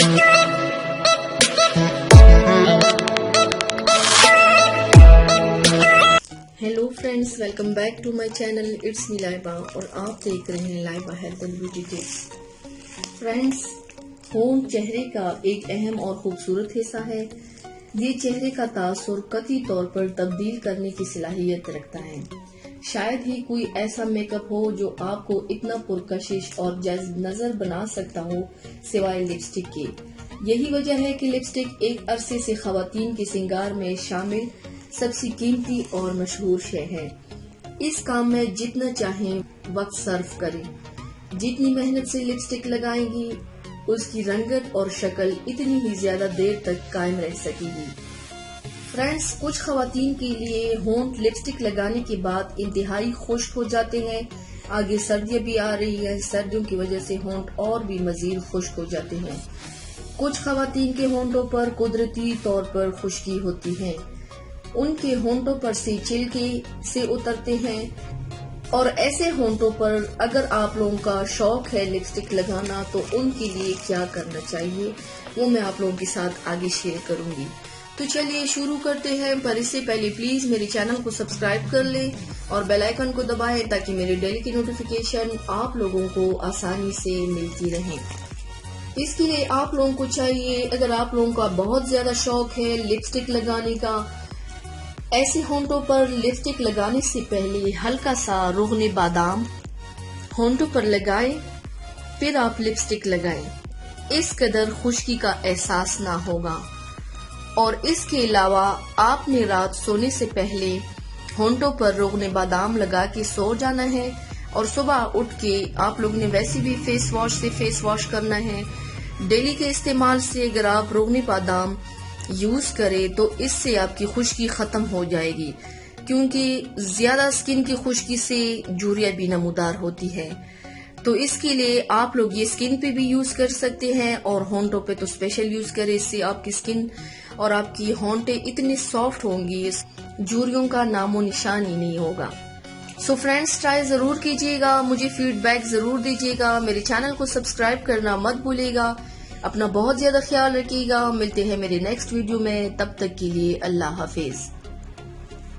Hello friends, welcome back to my channel. It's me Laiba और आप देख रहे हैं Laiba health and beauty tips. Friends, होंठ चेहरे का एक अहम और खूबसूरत हिस्सा है। ये चेहरे का तासुर कतई तौर पर तब्दील करने की सलाहियत रखता है। शायद ही कोई ऐसा मेकअप हो जो आपको इतना पुरकशिश और जज्ब नजर बना सकता हो सिवाय लिपस्टिक के। यही वजह है कि लिपस्टिक एक अरसे से खवातीन के श्रृंगार में शामिल सबसे कीमती और मशहूर शय है। इस काम में जितना चाहें वक्त सर्फ करें। जितनी मेहनत से लिपस्टिक लगाएंगी उसकी रंगत और शक्ल इतनी ही ज्यादा देर तक कायम रह सकेगी। फ्रेंड्स, कुछ खवातीन के लिए होंठ लिपस्टिक लगाने के बाद इंतहाई खुश्क हो जाते हैं। आगे सर्दियां भी आ रही है, सर्दियों की वजह से होंठ और भी मजीद खुश्क हो जाते हैं। कुछ खवातीन के होंठों पर कुदरती तौर पर खुश्की होती है। उनके होंठों पर से छिलके से उतरते हैं और ऐसे होंठों पर अगर आप लोगों का शौक है लिपस्टिक लगाना तो उनके लिए क्या करना चाहिए वो मैं आप लोगों के साथ आगे शेयर करूंगी। तो चलिए शुरू करते हैं, पर इससे पहले प्लीज मेरे चैनल को सब्सक्राइब कर लें और बेल आइकन को दबाएं ताकि मेरे डेली की नोटिफिकेशन आप लोगों को आसानी से मिलती रहे। इसके लिए आप लोगों को चाहिए, अगर आप लोगों का बहुत ज्यादा शौक है लिपस्टिक लगाने का, ऐसे होंठों पर लिपस्टिक लगाने से पहले हल्का सा रोगने बादाम होंठों पर लगाएं, फिर आप लिपस्टिक लगाएं। इस कदर खुश्की का एहसास ना होगा। और इसके अलावा आपने रात सोने से पहले होंठों पर रोगने बादाम लगा के सो जाना है और सुबह उठ के आप लोग ने वैसे भी फेस वॉश से फेस वॉश करना है। डेली के इस्तेमाल से अगर आप रोगने बादाम यूज करें तो इससे आपकी खुश्की खत्म हो जाएगी, क्योंकि ज्यादा स्किन की खुश्की से झुर्रियां भी नमूदार होती है। तो इसके लिए आप लोग ये स्किन पे भी यूज कर सकते हैं और होंठों पे तो स्पेशल यूज करें। इससे आपकी स्किन और आपकी होंठे इतनी सॉफ्ट होंगी, झुर्रियों का नामो निशान ही नहीं होगा। सो फ्रेंड्स, ट्राई जरूर कीजिएगा, मुझे फीडबैक जरूर दीजिएगा। मेरे चैनल को सब्सक्राइब करना मत भूलिएगा। अपना बहुत ज्यादा ख्याल रखिएगा। मिलते हैं मेरे नेक्स्ट वीडियो में, तब तक के लिए अल्लाह हाफिज।